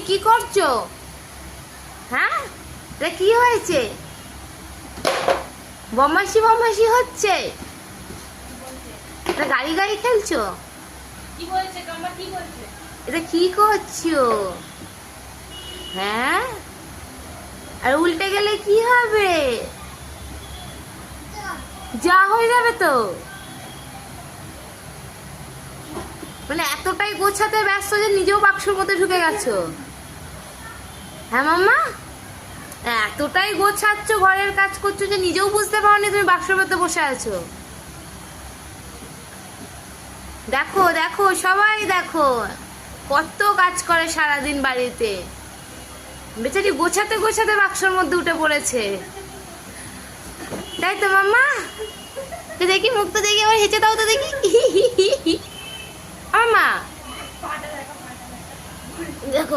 কি করছো? হ্যাঁ, এটা কি হয়েছে? বদমাইশি বদমাইশি হচ্ছে? এটা গাড়ি গাড়ি খেলছো? এটা কি করছো? হ্যাঁ, আর উল্টে গেলে কি হবে? যা হয়ে যাবে তো। মানে এতটাই গোছাতে ব্যস্ত যে নিজেও বাক্সর মধ্যে ঢুকে গেছো। হ্যাঁ মাম্মা, এতটাই গোছাচ্ছ, ঘরের কাজ করছো যে নিজেও বুঝতে পারোনি তুমি বাক্সর মধ্যে বসে আছো। দেখো দেখো, সবাই দেখো কত কাজ করে সারাদিন বাড়িতে। বেচারি গোছাতে গোছাতে বাক্সর মধ্যে উঠে পড়েছে, তাই তো মাম্মা? তো দেখি, মুখ তো দেখি, আবার হেঁচে দাও তো দেখি। মাম্মা দেখো।